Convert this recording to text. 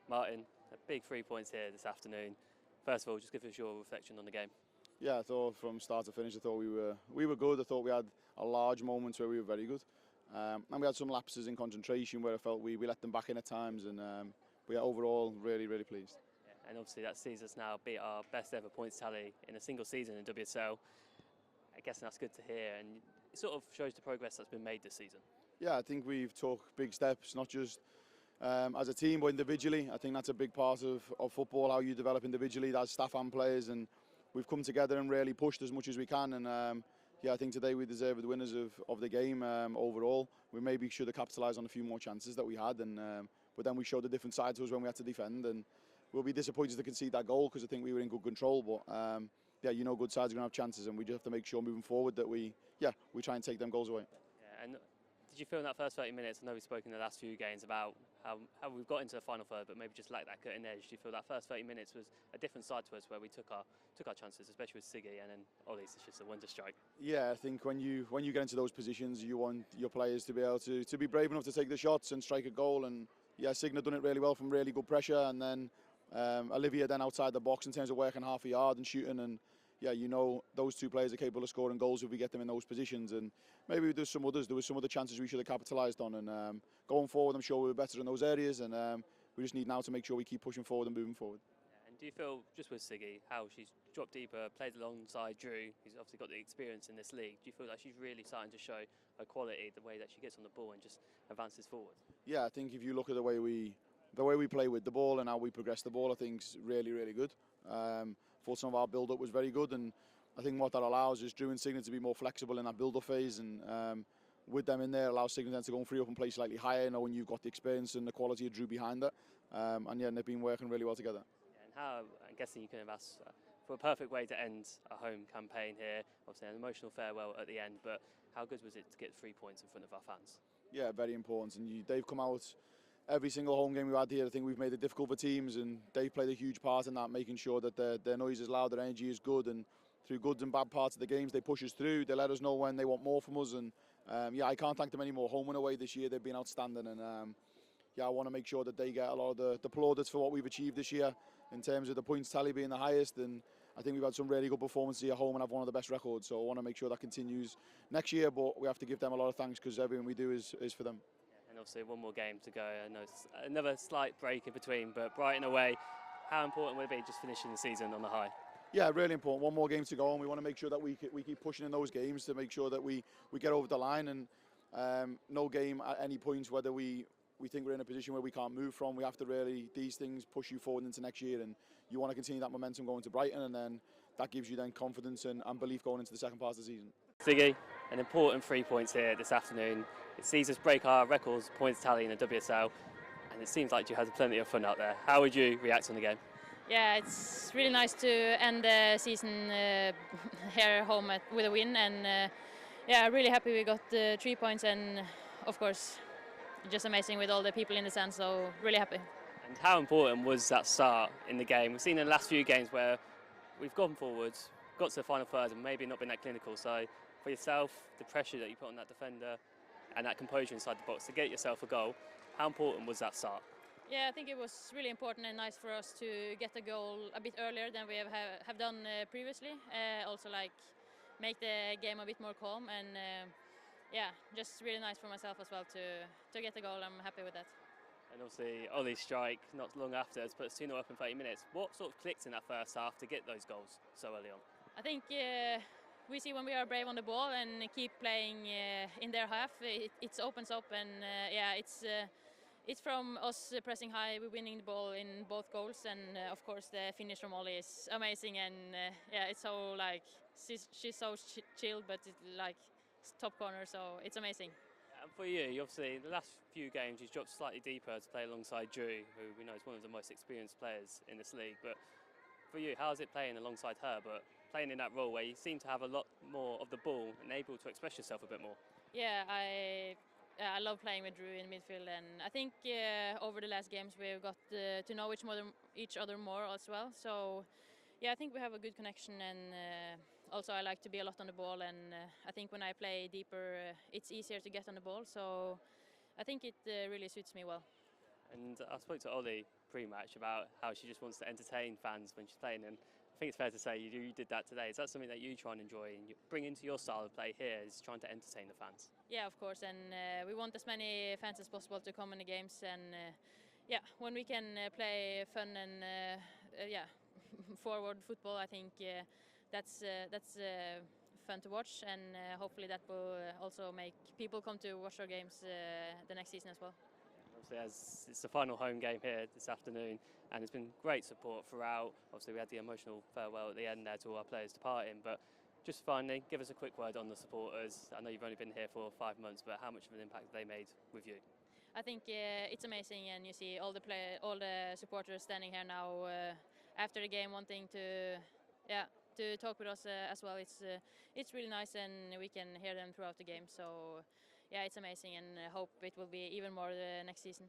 Martin, big 3 points here this afternoon. First of all, just give us your reflection on the game. Yeah, I thought from start to finish, I thought we were good. I thought we had a large moments where we were very good, and we had some lapses in concentration where I felt we let them back in at times. And we are overall really pleased. Yeah, and obviously that sees us now beat our best ever points tally in a single season in WSL. I guess that's good to hear, and it sort of shows the progress that's been made this season. Yeah, I think we've took big steps, not just as a team but individually. I think that's a big part of football, how you develop individually as staff and players, and we've come together and really pushed as much as we can. And yeah, I think today we deserve the winners of the game. Overall, we maybe should have capitalised on a few more chances that we had, and but then we showed a different side to us when we had to defend, and we'll be disappointed to concede that goal because I think we were in good control. But yeah, you know, good sides are going to have chances, and we just have to make sure moving forward that we try and take them goals away. Yeah, and did you feel in that first 30 minutes, I know we've spoken in the last few games about how we've got into the final third, but maybe just lacked that cutting edge. Do you feel that first 30 minutes was a different side to us where we took our chances, especially with Signe, and then Ollie's is just a wonder strike? Yeah, I think when you get into those positions, you want your players to be able to be brave enough to take the shots and strike a goal. And yeah, Signe done it really well from really good pressure, and then Olivia then outside the box in terms of working half a yard and shooting. And yeah, you know, those two players are capable of scoring goals if we get them in those positions. And maybe there's some others. There were some other chances we should have capitalised on. And going forward, I'm sure we were better in those areas. And we just need now to make sure we keep pushing forward and moving forward. And do you feel, just with Signe, how she's dropped deeper, played alongside Drew, who's obviously got the experience in this league, do you feel like she's really starting to show her quality, the way that she gets on the ball and just advances forward? Yeah, I think if you look at the way we play with the ball and how we progress the ball, I think is really good. Thought some of our build-up was very good, and I think what that allows is Drew and Signe to be more flexible in that build-up phase, and with them in there allows Signe then to go free up and play slightly higher, you know, when you've got the experience and the quality of Drew behind that. And yeah, they've been working really well together. Yeah, and how, I'm guessing you can have asked for a perfect way to end a home campaign here, obviously an emotional farewell at the end, but how good was it to get 3 points in front of our fans? Yeah, very important, and they've come out every single home game we've had here. I think we've made it difficult for teams, and they've played a huge part in that, making sure that their noise is loud, their energy is good, and through good and bad parts of the games, they push us through. They let us know when they want more from us, and yeah, I can't thank them anymore. Home and away this year, they've been outstanding, and yeah, I want to make sure that they get a lot of the plaudits for what we've achieved this year in terms of the points tally being the highest. And I think we've had some really good performances here at home and have one of the best records. So I want to make sure that continues next year, but we have to give them a lot of thanks because everything we do is for them. And obviously one more game to go. I know it's another slight break in between, but Brighton away, how important would it be just finishing the season on the high? Yeah, really important. One more game to go, and we want to make sure that we keep pushing in those games to make sure that we get over the line. And no game at any point, whether we think we're in a position where we can't move from, we have to really, these things push you forward into next year, and you want to continue that momentum going to Brighton, and then that gives you then confidence and belief going into the second part of the season. Signe, an important 3 points here this afternoon. It sees us break our records points tally in the WSL, and it seems like you had plenty of fun out there. How would you react on the game? Yeah, it's really nice to end the season here at home with a win, and yeah, really happy we got 3 points, and of course just amazing with all the people in the stands, so really happy. And how important was that start in the game? We've seen in the last few games where we've gone forwards, got to the final third and maybe not been that clinical. So for yourself, the pressure that you put on that defender and that composure inside the box to get yourself a goal, how important was that start? Yeah, I think it was really important and nice for us to get the goal a bit earlier than we have done previously. Also, like, make the game a bit more calm, and yeah, just really nice for myself as well to get the goal. I'm happy with that. And obviously Ollie's strike not long after has put us 2-0 up in 30 minutes. What sort of clicked in that first half to get those goals so early on? I think we see when we are brave on the ball and keep playing in their half, it opens up, and yeah, it's from us pressing high, we're winning the ball in both goals, and of course the finish from Ollie is amazing, and yeah, it's so like she's so chilled, but it's like top corner, so it's amazing. And for you, obviously, the last few games you've dropped slightly deeper to play alongside Drew, who we know is one of the most experienced players in this league. But for you, how is it playing alongside her, but playing in that role where you seem to have a lot more of the ball and able to express yourself a bit more? Yeah, I love playing with Drew in midfield, and I think over the last games we've got to know each other more as well. So yeah, I think we have a good connection, and also I like to be a lot on the ball, and I think when I play deeper it's easier to get on the ball, so I think it really suits me well. And I spoke to Ollie pre-match about how she just wants to entertain fans when she's playing, and I think it's fair to say you did that today. Is that something that you try and enjoy and you bring into your style of play here, is trying to entertain the fans? Yeah, of course, and we want as many fans as possible to come in the games, and yeah, when we can play fun and yeah, forward football, I think that's fun to watch, and hopefully that will also make people come to watch our games the next season as well. Obviously, as it's the final home game here this afternoon, and it's been great support throughout. Obviously, we had the emotional farewell at the end there to all our players departing, but just finally, give us a quick word on the supporters. I know you've only been here for 5 months, but how much of an impact they made with you? I think it's amazing, and you see all the supporters standing here now after the game, wanting to talk with us as well. It's really nice, and we can hear them throughout the game. So yeah, it's amazing, and hope it will be even more next season.